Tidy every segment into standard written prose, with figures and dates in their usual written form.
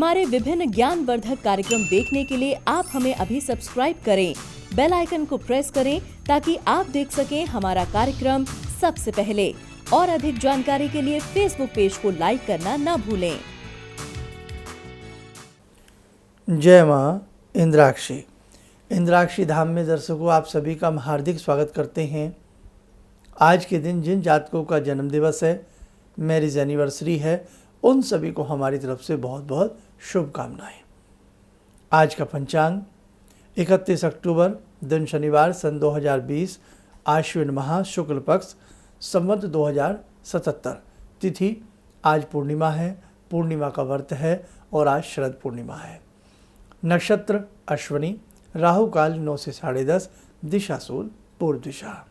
हमारे विभिन्न ज्ञानवर्धक कार्यक्रम देखने के लिए आप हमें अभी सब्सक्राइब करें, बेल आइकन को प्रेस करें ताकि आप देख सकें हमारा कार्यक्रम सबसे पहले। और अधिक जानकारी के लिए फेसबुक पेज को लाइक करना न भूलें। जय मां इंद्राक्षी। इंद्राक्षी धाम में दर्शकों आप सभी का हम हार्दिक स्वागत करते हैं। आज के दिन जिन जातकों का जन्म दिवस है, मैरिज एनिवर्सरी है, उन सभी को हमारी तरफ से बहुत बहुत शुभकामनाएं। आज का पंचांग 31 अक्टूबर दिन शनिवार सन 2020, आश्विन माह शुक्ल पक्ष संवत 2077। तिथि आज पूर्णिमा है, पूर्णिमा का व्रत है और आज शरद पूर्णिमा है। नक्षत्र अश्विनी, राहु काल 9 से 10:30, दिशा सूल पूर्व दिशा।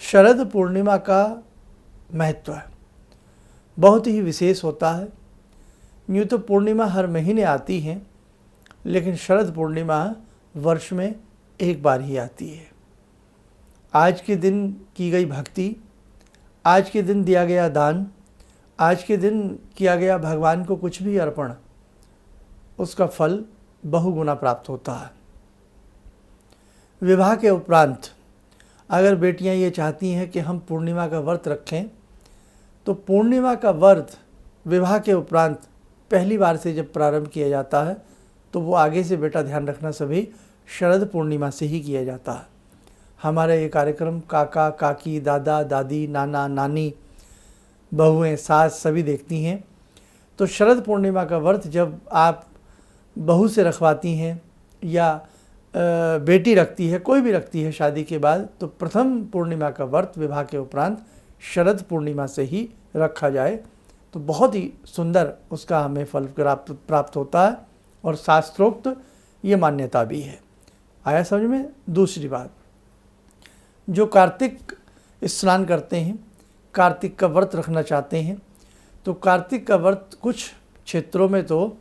शरद पूर्णिमा का महत्व है, बहुत ही विशेष होता है। यूँ तो पूर्णिमा हर महीने आती है, लेकिन शरद पूर्णिमा वर्ष में एक बार ही आती है। आज के दिन की गई भक्ति, आज के दिन दिया गया दान, आज के दिन किया गया भगवान को कुछ भी अर्पण, उसका फल बहुगुना प्राप्त होता है। विवाह के उपरांत अगर बेटियां ये चाहती हैं कि हम पूर्णिमा का व्रत रखें, तो पूर्णिमा का व्रत विवाह के उपरांत पहली बार से जब प्रारंभ किया जाता है, तो वो आगे से बेटा ध्यान रखना सभी शरद पूर्णिमा से ही किया जाता है। हमारा ये कार्यक्रम काका काकी, दादा दादी, नाना नानी, बहुएं सास सभी देखती हैं। तो शरद पूर्णिमा का व्रत जब आप बहू से रखवाती हैं या बेटी रखती है, कोई भी रखती है शादी के बाद, तो प्रथम पूर्णिमा का व्रत विवाह के उपरांत शरद पूर्णिमा से ही रखा जाए तो बहुत ही सुंदर उसका हमें फल प्राप्त होता है और शास्त्रोक्त ये मान्यता भी है। आया समझ में। दूसरी बात, जो कार्तिक स्नान करते हैं, कार्तिक का व्रत रखना चाहते हैं, तो कार्तिक का व्रत कुछ क्षेत्रों में तो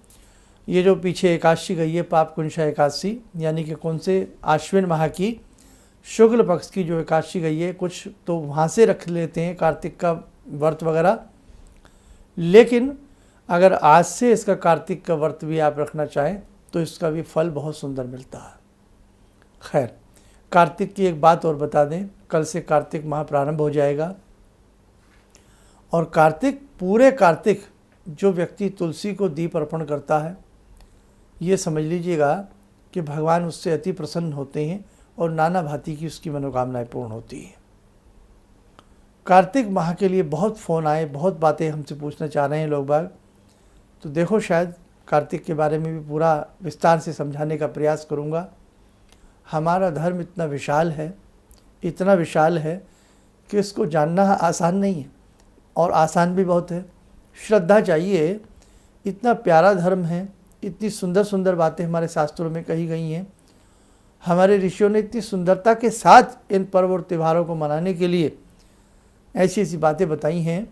ये जो पीछे एकादशी गई है, पाप कुंशा एकादशी, यानी कि कौन से आश्विन माह की शुक्ल पक्ष की जो एकादशी गई है, कुछ तो वहाँ से रख लेते हैं कार्तिक का व्रत वगैरह। लेकिन अगर आज से इसका कार्तिक का व्रत भी आप रखना चाहें तो इसका भी फल बहुत सुंदर मिलता है। खैर, कार्तिक की एक बात और बता दें, कल से कार्तिक माह प्रारंभ हो जाएगा और पूरे कार्तिक जो व्यक्ति तुलसी को दीप अर्पण करता है, ये समझ लीजिएगा कि भगवान उससे अति प्रसन्न होते हैं और नाना भांति की उसकी मनोकामनाएं पूर्ण होती हैं। कार्तिक माह के लिए बहुत फ़ोन आए, बहुत बातें हमसे पूछना चाह रहे हैं लोग बाग। तो देखो, शायद कार्तिक के बारे में भी पूरा विस्तार से समझाने का प्रयास करूँगा। हमारा धर्म इतना विशाल है, इतना विशाल है कि इसको जानना आसान नहीं है और आसान भी बहुत है। श्रद्धा चाहिए। इतना प्यारा धर्म है, इतनी सुंदर सुंदर बातें हमारे शास्त्रों में कही गई हैं। हमारे ऋषियों ने इतनी सुंदरता के साथ इन पर्व और त्योहारों को मनाने के लिए ऐसी ऐसी बातें बताई हैं।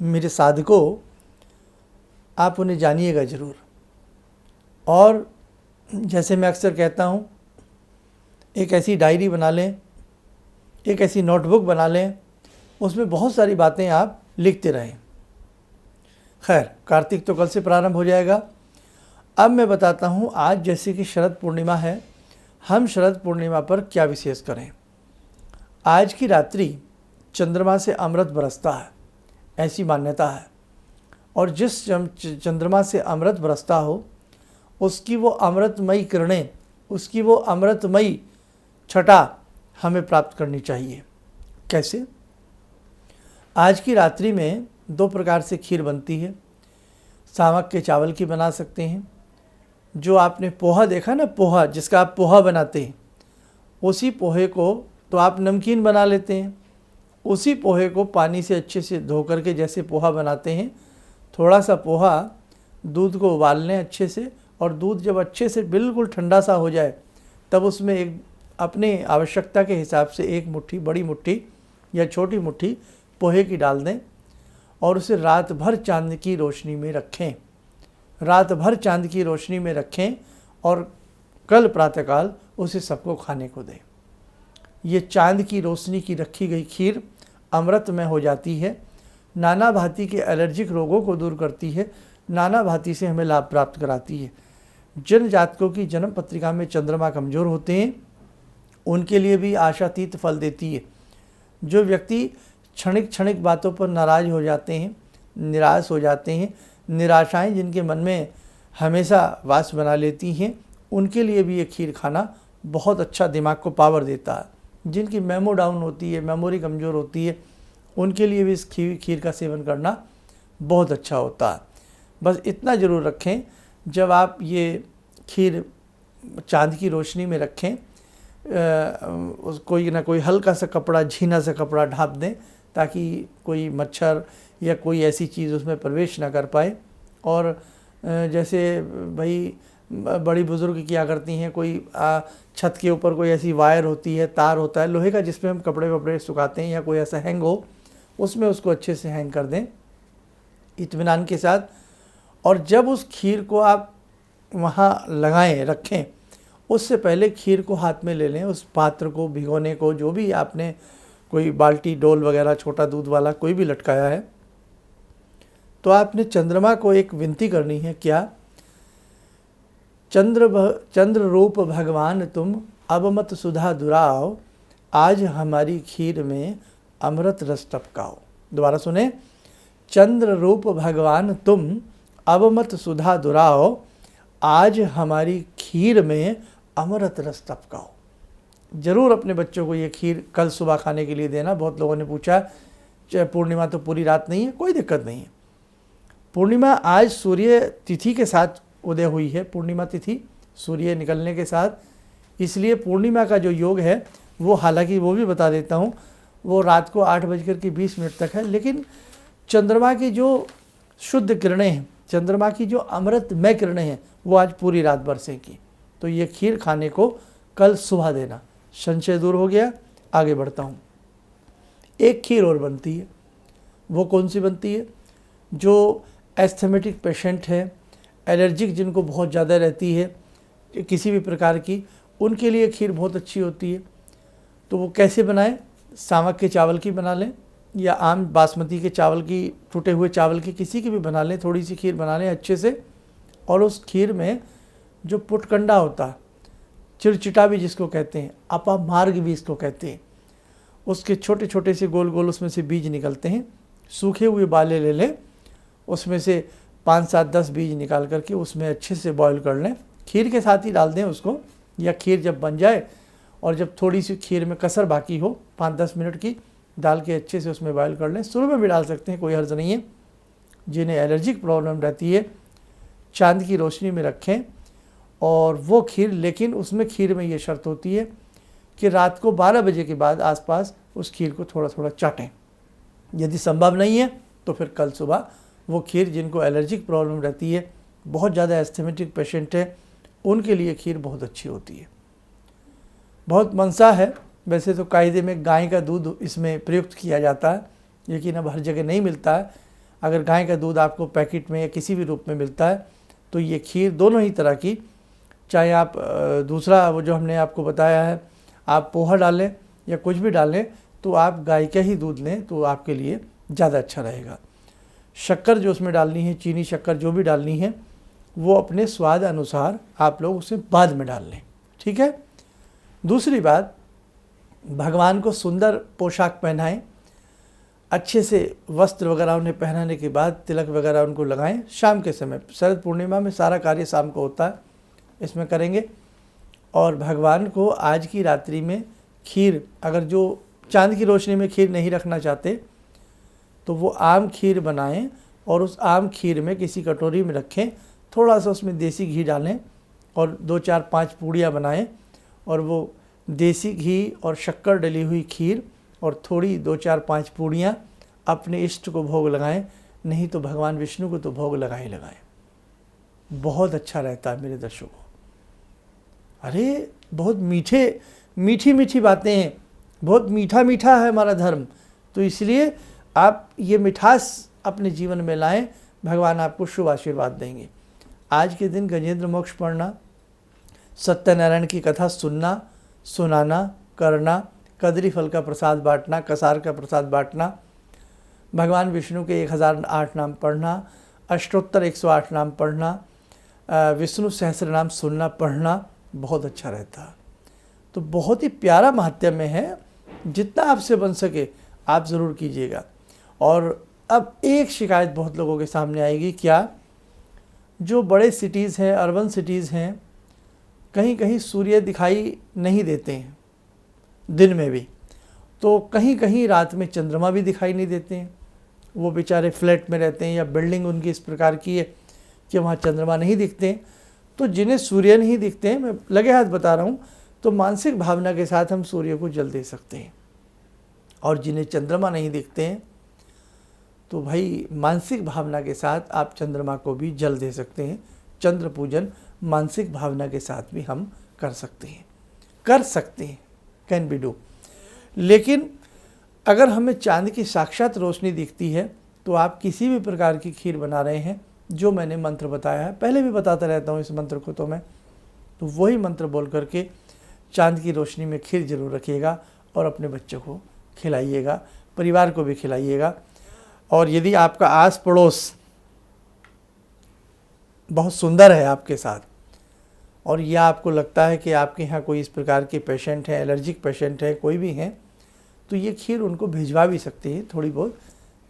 मेरे साधकों, आप उन्हें जानिएगा ज़रूर। और जैसे मैं अक्सर कहता हूँ, एक ऐसी डायरी बना लें, एक ऐसी नोटबुक बना लें, उसमें बहुत सारी बातें आप लिखते रहें। खैर, कार्तिक तो कल से प्रारंभ हो जाएगा। अब मैं बताता हूँ, आज जैसे कि शरद पूर्णिमा है, हम शरद पूर्णिमा पर क्या विशेष करें। आज की रात्रि चंद्रमा से अमृत बरसता है, ऐसी मान्यता है। और जिस चंद्रमा से अमृत बरसता हो, उसकी वो अमृतमयी किरणें, उसकी वो अमृतमयी छटा हमें प्राप्त करनी चाहिए। कैसे? आज की रात्रि में 2 प्रकार से खीर बनती है। सामक के चावल की बना सकते हैं। जो आपने पोहा देखा ना, पोहा जिसका आप पोहा बनाते हैं, उसी पोहे को तो आप नमकीन बना लेते हैं। उसी पोहे को पानी से अच्छे से धो करके जैसे पोहा बनाते हैं, थोड़ा सा पोहा दूध को उबाल लें अच्छे से, और दूध जब अच्छे से बिल्कुल ठंडा सा हो जाए, तब उसमें एक अपने आवश्यकता के हिसाब से 1 मुट्ठी, बड़ी मुट्ठी या छोटी मुट्ठी पोहे की डाल दें और उसे रात भर चांद की रोशनी में रखें। रात भर चांद की रोशनी में रखें और कल प्रातःकाल उसे सबको खाने को दें। ये चांद की रोशनी की रखी गई खीर अमृत में हो जाती है, नाना भांति के एलर्जिक रोगों को दूर करती है। नाना भांति से हमें लाभ प्राप्त कराती है। जिन जातकों की जन्म पत्रिका में चंद्रमा कमज़ोर होते हैं उनके लिए भी आशातीत फल देती है। जो व्यक्ति क्षणिक क्षणिक बातों पर नाराज़ हो जाते हैं, निराश हो जाते हैं, निराशाएं जिनके मन में हमेशा वास बना लेती हैं, उनके लिए भी ये खीर खाना बहुत अच्छा दिमाग को पावर देता है। जिनकी मेमो डाउन होती है, मेमोरी कमज़ोर होती है, उनके लिए भी इस खीर का सेवन करना बहुत अच्छा होता है। बस इतना ज़रूर रखें, जब आप ये खीर चाँद की रोशनी में रखें, कोई ना कोई हल्का सा कपड़ा, झीना सा कपड़ा ढाँप दें ताकि कोई मच्छर या कोई ऐसी चीज़ उसमें प्रवेश ना कर पाए। और जैसे भाई बड़ी बुज़ुर्ग क्या करती हैं, कोई छत के ऊपर कोई ऐसी वायर होती है, तार होता है लोहे का, जिसमें हम कपड़े वपड़े सुखाते हैं, या कोई ऐसा हैंग हो, उसमें उसको अच्छे से हैंग कर दें इत्मीनान के साथ। और जब उस खीर को आप वहाँ लगाएं, रखें, उससे पहले खीर को हाथ में ले लें, उस पात्र को, भिगोने को, जो भी आपने कोई बाल्टी, डोल वगैरह, छोटा दूध वाला कोई भी लटकाया है, तो आपने चंद्रमा को एक विनती करनी है। क्या? चंद्र रूप भगवान तुम अब मत सुधा दुराओ, आज हमारी खीर में अमृत रस टपकाओ। दोबारा सुने, चंद्र रूप भगवान तुम अब मत सुधा दुराओ, आज हमारी खीर में अमृत रस टपकाओ। ज़रूर अपने बच्चों को ये खीर कल सुबह खाने के लिए देना। बहुत लोगों ने पूछा, पूर्णिमा तो पूरी रात नहीं है, कोई दिक्कत नहीं है। पूर्णिमा आज सूर्य तिथि के साथ उदय हुई है, पूर्णिमा तिथि सूर्य निकलने के साथ, इसलिए पूर्णिमा का जो योग है वो, हालांकि वो भी बता देता हूँ, वो रात को 8:20 तक है। लेकिन चंद्रमा की जो शुद्ध किरणें हैं, चंद्रमा की जो अमृतमय किरणें हैं, वो आज पूरी रात बरसेंगी। तो ये खीर खाने को कल सुबह देना। संशय दूर हो गया। आगे बढ़ता हूँ। एक खीर और बनती है। वो कौन सी बनती है? जो एस्थमेटिक पेशेंट है, एलर्जिक जिनको बहुत ज़्यादा रहती है किसी भी प्रकार की, उनके लिए खीर बहुत अच्छी होती है। तो वो कैसे बनाएं? सामक के चावल की बना लें, या आम बासमती के चावल की, टूटे हुए चावल की, किसी की भी बना लें। थोड़ी सी खीर बना लें अच्छे से, और उस खीर में जो पुटकंडा होता है, चिड़चिटा भी जिसको कहते हैं, अपामार्ग भी इसको कहते हैं, उसके छोटे छोटे से गोल गोल उसमें से बीज निकलते हैं। सूखे हुए बाले ले लें, उसमें से 5, 7, 10 बीज निकाल करके उसमें अच्छे से बॉईल कर लें। खीर के साथ ही डाल दें उसको, या खीर जब बन जाए और जब थोड़ी सी खीर में कसर बाकी हो 5-10 मिनट की, डाल के अच्छे से उसमें बॉईल कर लें। शुरू में भी डाल सकते हैं, कोई हर्ज नहीं है। जिन्हें एलर्जिक प्रॉब्लम रहती है, चांद की रोशनी में रखें और वो खीर, लेकिन उसमें खीर में ये शर्त होती है कि रात को 12 बजे के बाद आसपास उस खीर को थोड़ा थोड़ा चाटें। यदि संभव नहीं है तो फिर कल सुबह वो खीर, जिनको एलर्जिक प्रॉब्लम रहती है, बहुत ज़्यादा एस्थमेटिक पेशेंट है, उनके लिए खीर बहुत अच्छी होती है। बहुत मनसा है। वैसे तो कायदे में गाय का दूध इसमें प्रयुक्त किया जाता है, लेकिन अब हर जगह नहीं मिलता है। अगर गाय का दूध आपको पैकेट में या किसी भी रूप में मिलता है तो ये खीर दोनों ही तरह की, चाहे आप दूसरा वो जो हमने आपको बताया है, आप पोहा डालें या कुछ भी डालें, तो आप गाय का ही दूध लें तो आपके लिए ज़्यादा अच्छा रहेगा। शक्कर जो उसमें डालनी है, चीनी शक्कर जो भी डालनी है, वो अपने स्वाद अनुसार आप लोग उसे बाद में डाल लें, ठीक है। दूसरी बात, भगवान को सुंदर पोशाक पहनाएं, अच्छे से वस्त्र वगैरह उन्हें पहनाने के बाद तिलक वगैरह उनको लगाएं। शाम के समय, शरद पूर्णिमा में सारा कार्य शाम को होता है, इसमें करेंगे। और भगवान को आज की रात्रि में खीर, अगर जो चांद की रोशनी में खीर नहीं रखना चाहते तो वो आम खीर बनाएं और उस आम खीर में किसी कटोरी में रखें, थोड़ा सा उसमें देसी घी डालें और 2, 4, 5 पूड़ियाँ बनाएं, और वो देसी घी और शक्कर डली हुई खीर और थोड़ी 2, 4, 5 पूड़ियाँ अपने इष्ट को भोग लगाएं, नहीं तो भगवान विष्णु को तो भोग लगाएं। बहुत अच्छा रहता है मेरे दर्शकों। अरे बहुत मीठी मीठी बातें हैं, बहुत मीठा मीठा है हमारा धर्म, तो इसलिए आप ये मिठास अपने जीवन में लाएं, भगवान आपको शुभ आशीर्वाद देंगे। आज के दिन गजेंद्र मोक्ष पढ़ना, सत्यनारायण की कथा सुनना, सुनाना, करना, कदरी फल का प्रसाद बांटना, कसार का प्रसाद बांटना, भगवान विष्णु के 1008 नाम पढ़ना, अष्टोत्तर 108 नाम पढ़ना, विष्णु सहस्त्र नाम सुनना पढ़ना बहुत अच्छा रहता है। तो बहुत ही प्यारा महात्म्य है, जितना आपसे बन सके आप ज़रूर कीजिएगा। और अब एक शिकायत बहुत लोगों के सामने आएगी, क्या जो बड़े सिटीज़ हैं, अर्बन सिटीज़ हैं, कहीं कहीं सूर्य दिखाई नहीं देते हैं दिन में भी, तो कहीं कहीं रात में चंद्रमा भी दिखाई नहीं देते हैं। वो बेचारे फ्लैट में रहते हैं या बिल्डिंग उनकी इस प्रकार की है कि वहाँ चंद्रमा नहीं दिखते हैं। तो जिन्हें सूर्य नहीं दिखते हैं, मैं लगे हाथ बता रहा हूँ, तो मानसिक भावना के साथ हम सूर्य को जल दे सकते हैं। और जिन्हें चंद्रमा नहीं दिखते हैं, तो भाई मानसिक भावना के साथ आप चंद्रमा को भी जल दे सकते हैं। चंद्र पूजन मानसिक भावना के साथ भी हम कर सकते हैं, कैन बी डू। लेकिन अगर हमें चांद की साक्षात रोशनी दिखती है, तो आप किसी भी प्रकार की खीर बना रहे हैं, जो मैंने मंत्र बताया है, पहले भी बताता रहता हूँ इस मंत्र को, तो वही मंत्र बोल करके चांद की रोशनी में खीर जरूर रखिएगा और अपने बच्चों को खिलाइएगा, परिवार को भी खिलाइएगा। और यदि आपका आस पड़ोस बहुत सुंदर है आपके साथ, और यह आपको लगता है कि आपके यहाँ कोई इस प्रकार के पेशेंट हैं, एलर्जिक पेशेंट है, कोई भी हैं, तो ये खीर उनको भिजवा भी सकते हैं, थोड़ी बहुत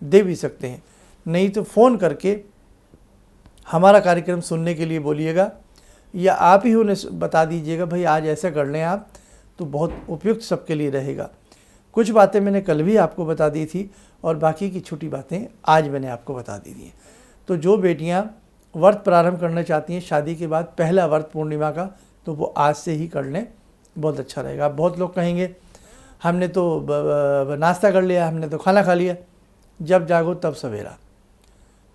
दे भी सकते हैं। नहीं तो फ़ोन करके हमारा कार्यक्रम सुनने के लिए बोलिएगा, या आप ही उन्हें बता दीजिएगा, भाई आज ऐसा कर लें आप, तो बहुत उपयुक्त सबके लिए रहेगा। कुछ बातें मैंने कल भी आपको बता दी थी, और बाकी की छोटी बातें आज मैंने आपको बता दी थी। तो जो बेटियां व्रत प्रारंभ करना चाहती हैं शादी के बाद, पहला व्रत पूर्णिमा का, तो वो आज से ही कर लें, बहुत अच्छा रहेगा। बहुत लोग कहेंगे हमने तो नाश्ता कर लिया, हमने तो खाना खा लिया, जब जागो तब सवेरा।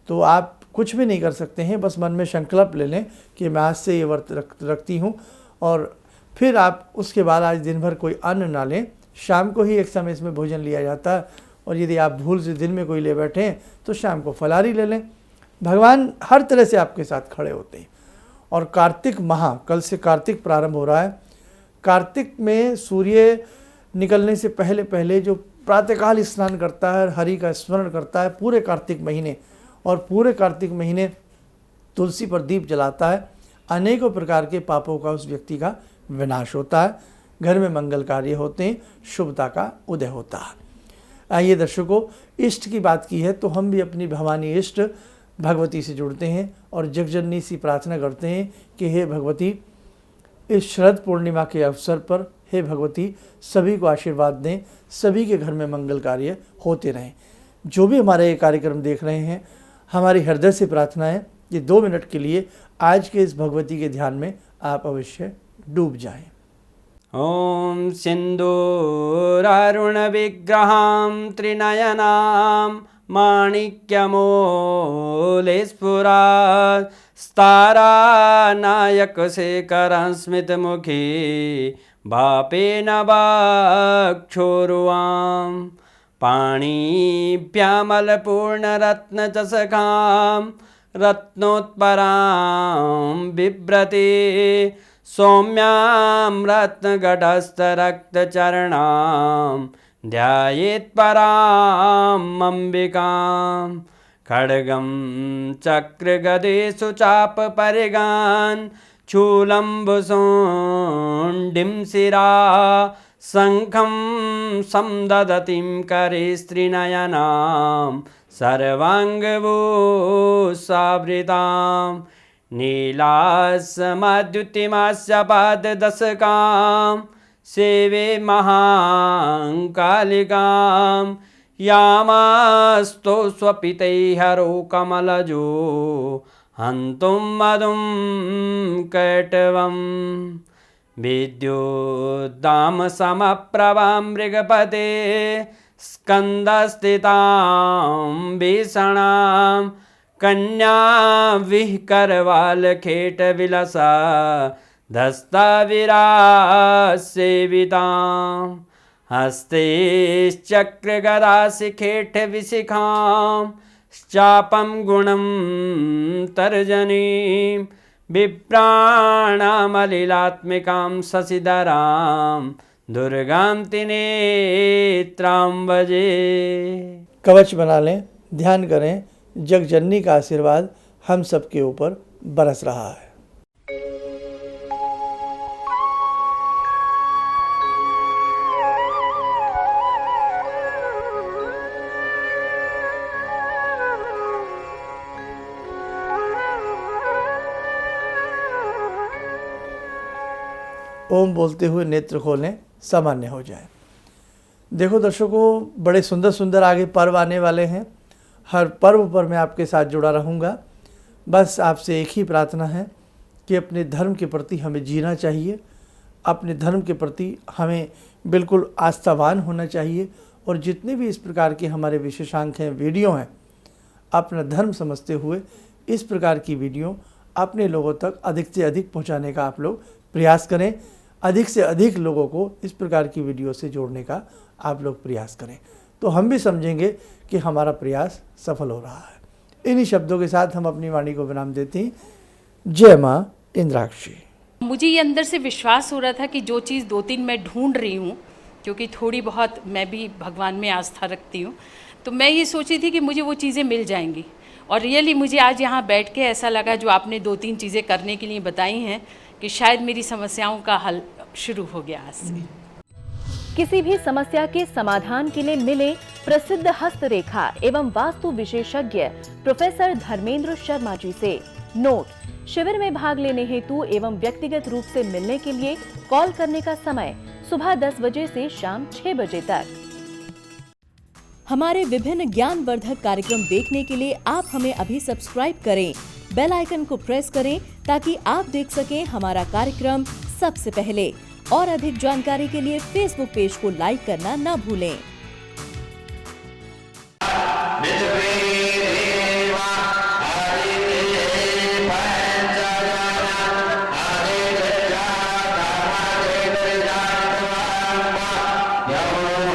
तो आप कुछ भी नहीं कर सकते हैं, बस मन में संकल्प ले लें कि मैं आज से ये व्रत रखती हूँ, और फिर आप उसके बाद आज दिन भर कोई अन्न ना लें। शाम को ही एक समय इसमें भोजन लिया जाता है, और यदि आप भूल से दिन में कोई ले बैठे हैं तो शाम को फलाहारी ले लें। भगवान हर तरह से आपके साथ खड़े होते हैं। और कार्तिक माह, कल से कार्तिक प्रारंभ हो रहा है। कार्तिक में सूर्य निकलने से पहले पहले जो प्रातःकाल स्नान करता है, हरि का स्मरण करता है पूरे कार्तिक महीने, और पूरे कार्तिक महीने तुलसी पर दीप जलाता है, अनेकों प्रकार के पापों का उस व्यक्ति का विनाश होता है, घर में मंगल कार्य होते हैं, शुभता का उदय होता है। आइए दर्शकों, इष्ट की बात की है तो हम भी अपनी भवानी इष्ट भगवती से जुड़ते हैं और जगजननी सी प्रार्थना करते हैं कि हे भगवती, इस शरद पूर्णिमा के अवसर पर हे भगवती सभी को आशीर्वाद दें, सभी के घर में मंगल कार्य होते रहें। जो भी हमारे ये कार्यक्रम देख रहे हैं, हमारी हृदय से प्रार्थना है कि 2 मिनट के लिए आज के इस भगवती के ध्यान में आप अवश्य डूब जाएं। ॐ सिन्दूरारुणविग्रहां त्रिनयनां माणिक्यमूलस्फुरात् स्तारानायकशेखरं स्मितमुखी भापेन वक्षोरुवां पाणिभ्यामलपूर्णरत्नचषकां रत्नोत्परां बिभ्रति सौम्यां रत्नगटस्थरक्तचरणां ध्यायेत् पराम् अम्बिकां खड्गं चक्रगदेषु चापपरिगान् शूलम्बुशुण्डिं शिरा शङ्खं समदधतीं करे स्त्रीनयनां सर्वाङ्गभूषावृतां नीलासमद्युतिमास्य पाददशकां सेवे महाकालिकां यामास्तो स्वपितैहरो कमलजो हन्तुं मधुं कैटवं विद्युद्दामसमप्रभां मृगपते स्कन्दस्थितां भीषणां कन्या विहकरवालखेटविलसा धस्ताविरासेवितां हस्तैश्चक्रगदाशिखेटविशिखां चापं गुणं तर्जनीं विप्राणामलिलात्मिकां शशिधरां दुर्गां त्रिनेत्रां भजे। कवच बना लें, ध्यान करें, जगजननी का आशीर्वाद हम सबके ऊपर बरस रहा है। ओम बोलते हुए नेत्र खोलें, सामान्य हो जाए। देखो दर्शकों, बड़े सुंदर सुंदर आगे पर्व आने वाले हैं। हर पर्व पर मैं आपके साथ जुड़ा रहूँगा। बस आपसे एक ही प्रार्थना है कि अपने धर्म के प्रति हमें जीना चाहिए, अपने धर्म के प्रति हमें बिल्कुल आस्थावान होना चाहिए, और जितने भी इस प्रकार के हमारे विशेषांक हैं, वीडियो हैं, अपना धर्म समझते हुए इस प्रकार की वीडियो अपने लोगों तक अधिक से अधिक पहुंचाने का आप लोग प्रयास करें। अधिक से अधिक लोगों को इस प्रकार की वीडियो से जोड़ने का आप लोग प्रयास करें, तो हम भी समझेंगे कि हमारा प्रयास सफल हो रहा है। इन्हीं शब्दों के साथ हम अपनी वाणी को विराम देते हैं। जय माँ इंद्राक्षी। मुझे ये अंदर से विश्वास हो रहा था कि जो चीज़ 2-3 मैं ढूंढ रही हूँ, क्योंकि थोड़ी बहुत मैं भी भगवान में आस्था रखती हूँ, तो मैं ये सोची थी कि मुझे वो चीज़ें मिल जाएंगी। और रियली मुझे आज यहाँ बैठ के ऐसा लगा, जो आपने 2-3 चीज़ें करने के लिए बताई हैं, कि शायद मेरी समस्याओं का हल शुरू हो गया आज से। किसी भी समस्या के समाधान के लिए मिले प्रसिद्ध हस्तरेखा एवं वास्तु विशेषज्ञ प्रोफेसर धर्मेंद्र शर्मा जी से। नोट: शिविर में भाग लेने हेतु एवं व्यक्तिगत रूप से मिलने के लिए कॉल करने का समय सुबह 10 बजे से शाम 6 बजे तक। हमारे विभिन्न ज्ञानवर्धक कार्यक्रम देखने के लिए आप हमें अभी सब्सक्राइब करें, बेल आइकन को प्रेस करें ताकि आप देख सकें हमारा कार्यक्रम सबसे पहले। और अधिक जानकारी के लिए फेसबुक पेज को लाइक करना न भूलें। Yo